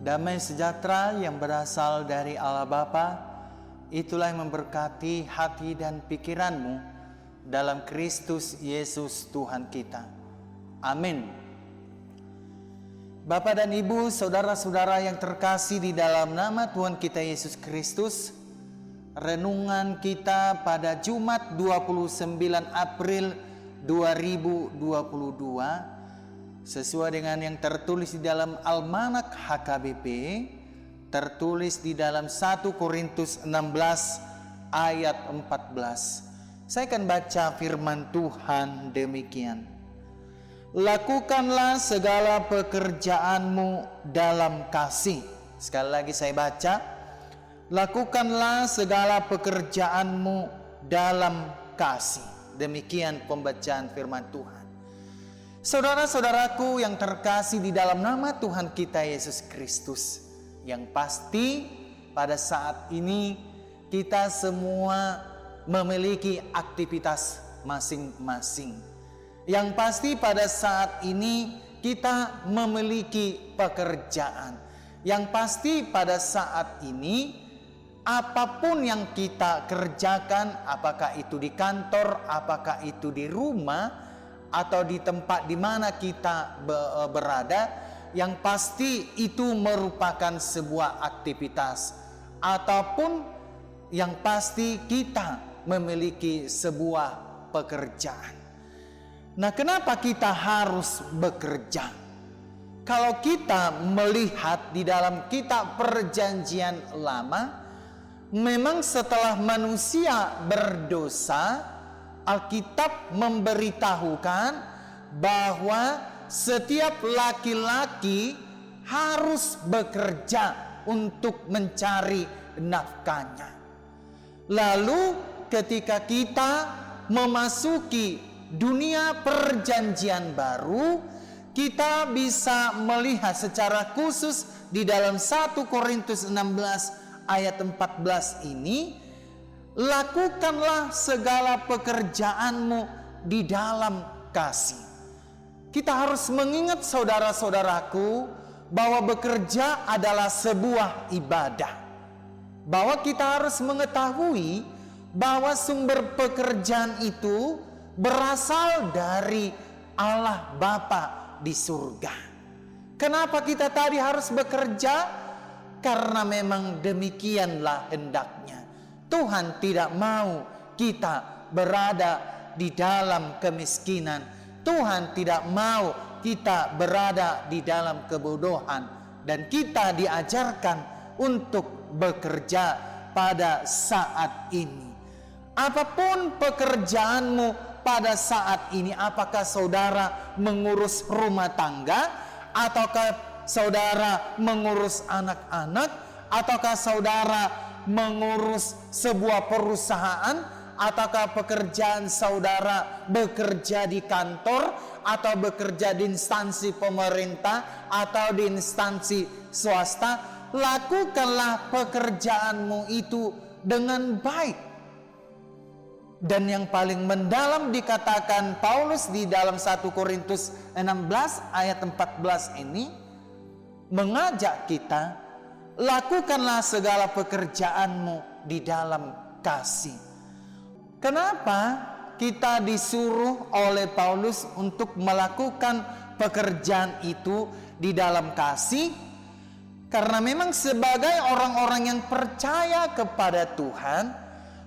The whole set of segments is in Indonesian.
Damai sejahtera yang berasal dari Allah Bapa, itulah yang memberkati hati dan pikiranmu dalam Kristus Yesus Tuhan kita. Amin. Bapak dan Ibu, saudara-saudara yang terkasih di dalam nama Tuhan kita Yesus Kristus, renungan kita pada Jumat 29 April 2022 sesuai dengan yang tertulis di dalam Almanak HKBP, tertulis di dalam 1 Korintus 16 ayat 14. Saya akan baca firman Tuhan demikian. Lakukanlah segala pekerjaanmu dalam kasih. Sekali lagi saya baca. Lakukanlah segala pekerjaanmu dalam kasih. Demikian pembacaan firman Tuhan. Saudara-saudaraku yang terkasih di dalam nama Tuhan kita Yesus Kristus, yang pasti pada saat ini kita semua memiliki aktivitas masing-masing. Yang pasti pada saat ini kita memiliki pekerjaan. Yang pasti pada saat ini apapun yang kita kerjakan, apakah itu di kantor, apakah itu di rumah, atau di tempat di mana kita berada, yang pasti itu merupakan sebuah aktivitas, ataupun yang pasti kita memiliki sebuah pekerjaan. Nah, kenapa kita harus bekerja? Kalau kita melihat di dalam kitab Perjanjian Lama, memang setelah manusia berdosa, Alkitab memberitahukan bahwa setiap laki-laki harus bekerja untuk mencari nafkahnya. Lalu ketika kita memasuki dunia perjanjian baru, kita bisa melihat secara khusus di dalam 1 Korintus 16 ayat 14 ini, lakukanlah segala pekerjaanmu di dalam kasih. Kita harus mengingat saudara-saudaraku bahwa bekerja adalah sebuah ibadah. Bahwa kita harus mengetahui bahwa sumber pekerjaan itu berasal dari Allah Bapa di surga. Kenapa kita tadi harus bekerja? Karena memang demikianlah hendaknya. Tuhan tidak mau kita berada di dalam kemiskinan. Tuhan tidak mau kita berada di dalam kebodohan. Dan kita diajarkan untuk bekerja pada saat ini. Apapun pekerjaanmu pada saat ini, apakah saudara mengurus rumah tangga, ataukah saudara mengurus anak-anak, ataukah saudara mengurus sebuah perusahaan, ataukah pekerjaan saudara bekerja di kantor, atau bekerja di instansi pemerintah, atau di instansi swasta, lakukanlah pekerjaanmu itu dengan baik. Dan yang paling mendalam dikatakan Paulus di dalam 1 Korintus 16 ayat 14 ini mengajak kita, lakukanlah segala pekerjaanmu di dalam kasih. Kenapa kita disuruh oleh Paulus untuk melakukan pekerjaan itu di dalam kasih? Karena memang sebagai orang-orang yang percaya kepada Tuhan,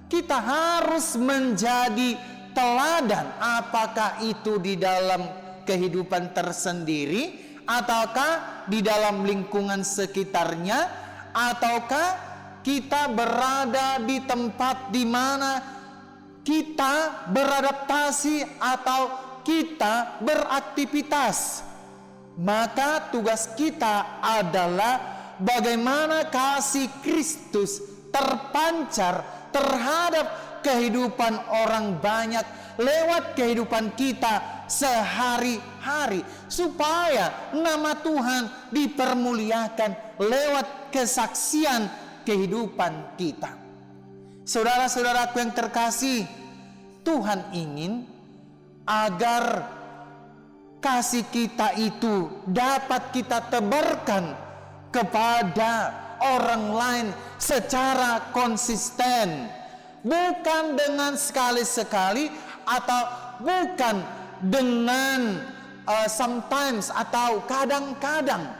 kita harus menjadi teladan, apakah itu di dalam kehidupan tersendiri, ataukah di dalam lingkungan sekitarnya, ataukah kita berada di tempat di mana kita beradaptasi atau kita beraktivitas. Maka tugas kita adalah bagaimana kasih Kristus terpancar terhadap kehidupan orang banyak lewat kehidupan kita sehari-hari, supaya nama Tuhan dipermuliakan lewat kesaksian kehidupan kita. Saudara-saudaraku yang terkasih, Tuhan ingin agar kasih kita itu dapat kita tebarkan kepada orang lain secara konsisten, bukan dengan sekali-sekali atau bukan dengan sometimes atau kadang-kadang,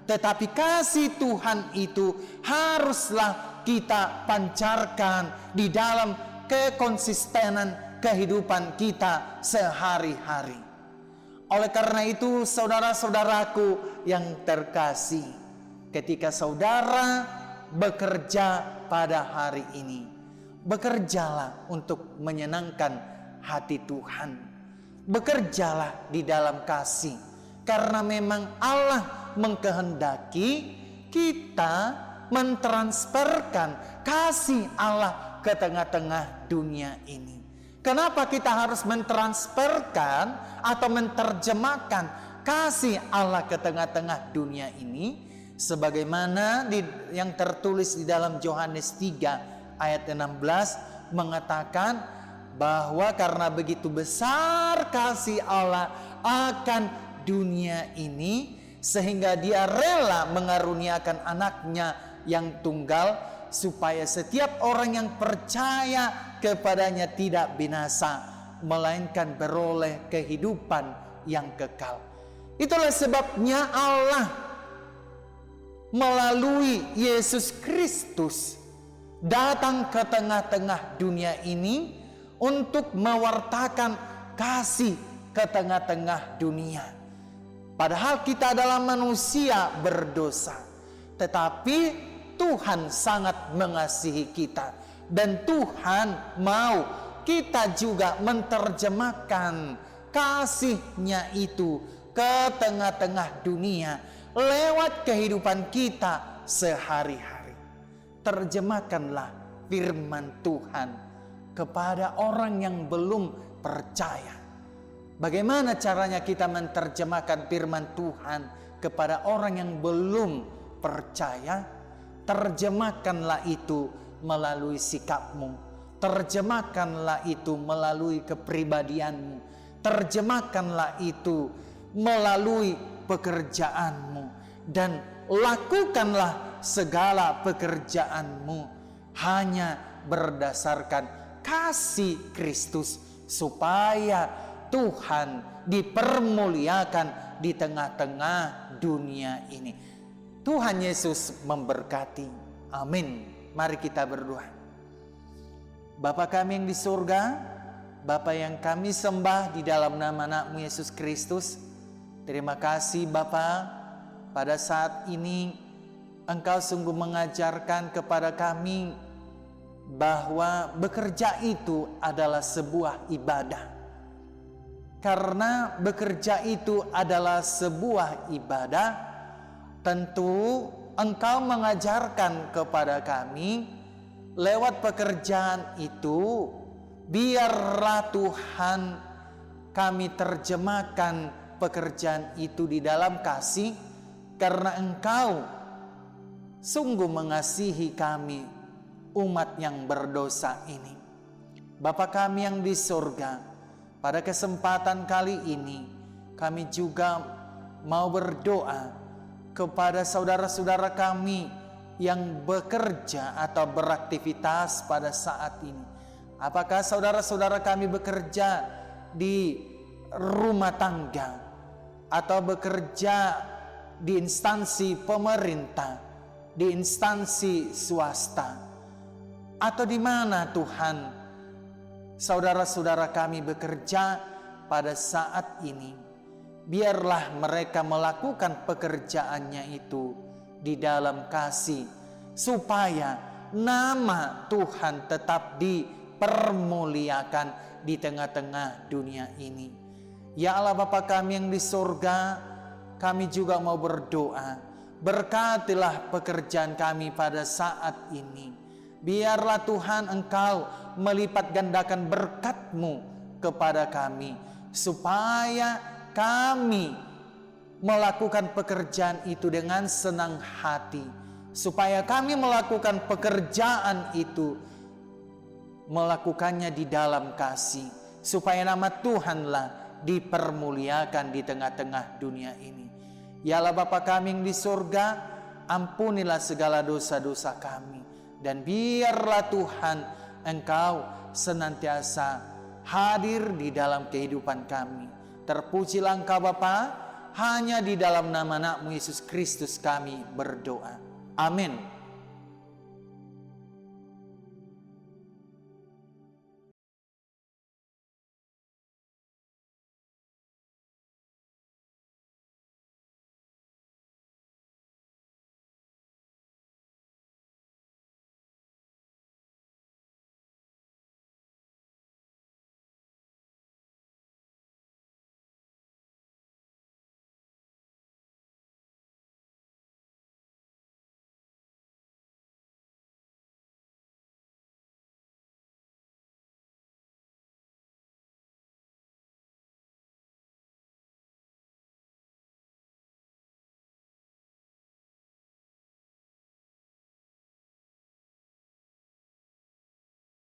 tetapi kasih Tuhan itu haruslah kita pancarkan di dalam kekonsistenan kehidupan kita sehari-hari. Oleh karena itu, saudara-saudaraku yang terkasih, ketika saudara bekerja pada hari ini, bekerjalah untuk menyenangkan hati Tuhan. Bekerjalah di dalam kasih, karena memang Allah mengkehendaki kita mentransferkan kasih Allah ke tengah-tengah dunia ini. Kenapa kita harus mentransferkan atau menerjemahkan kasih Allah ke tengah-tengah dunia ini? Sebagaimana yang tertulis di dalam Yohanes 3 ayat 16 mengatakan bahwa karena begitu besar kasih Allah akan dunia ini, sehingga Dia rela mengaruniakan anaknya yang tunggal, supaya setiap orang yang percaya kepadanya tidak binasa, melainkan beroleh kehidupan yang kekal. Itulah sebabnya Allah melalui Yesus Kristus datang ke tengah-tengah dunia ini untuk mewartakan kasih ke tengah-tengah dunia. Padahal kita adalah manusia berdosa, tetapi Tuhan sangat mengasihi kita, dan Tuhan mau kita juga menerjemahkan kasih-Nya itu ke tengah-tengah dunia lewat kehidupan kita sehari-hari. Terjemahkanlah firman Tuhan kepada orang yang belum percaya. Bagaimana caranya kita menerjemahkan firman Tuhan kepada orang yang belum percaya? Terjemahkanlah itu melalui sikapmu. Terjemahkanlah itu melalui kepribadianmu. Terjemahkanlah itu melalui pekerjaanmu. Dan lakukanlah segala pekerjaanmu hanya berdasarkan kasih Kristus, supaya Tuhan dipermuliakan di tengah-tengah dunia ini. Tuhan Yesus memberkati. Amin. Mari kita berdoa. Bapa kami yang di surga, Bapa yang kami sembah di dalam nama anak-Mu Yesus Kristus, terima kasih Bapa, pada saat ini Engkau sungguh mengajarkan kepada kami bahwa bekerja itu adalah sebuah ibadah. Karena bekerja itu adalah sebuah ibadah, tentu Engkau mengajarkan kepada kami lewat pekerjaan itu, biarlah Tuhan kami terjemahkan pekerjaan itu di dalam kasih, karena Engkau sungguh mengasihi kami, umat yang berdosa ini. Bapa kami yang di surga, pada kesempatan kali ini kami juga mau berdoa kepada saudara-saudara kami yang bekerja atau beraktivitas pada saat ini. Apakah saudara-saudara kami bekerja di rumah tangga, atau bekerja di instansi pemerintah, di instansi swasta, atau di mana Tuhan saudara-saudara kami bekerja pada saat ini? Biarlah mereka melakukan pekerjaannya itu di dalam kasih, supaya nama Tuhan tetap dipermuliakan di tengah-tengah dunia ini. Ya Allah Bapa kami yang di surga, kami juga mau berdoa, berkatilah pekerjaan kami pada saat ini. Biarlah Tuhan Engkau melipat gandakan berkat-Mu kepada kami, supaya kami melakukan pekerjaan itu dengan senang hati, supaya kami melakukan pekerjaan itu, melakukannya di dalam kasih, supaya nama Tuhanlah dipermuliakan di tengah-tengah dunia ini. Ya Allah Bapa kami yang di surga, ampunilah segala dosa-dosa kami. Dan biarlah Tuhan Engkau senantiasa hadir di dalam kehidupan kami. Terpujilah Engkau Bapa, hanya di dalam nama Anak-Mu Yesus Kristus kami berdoa. Amin.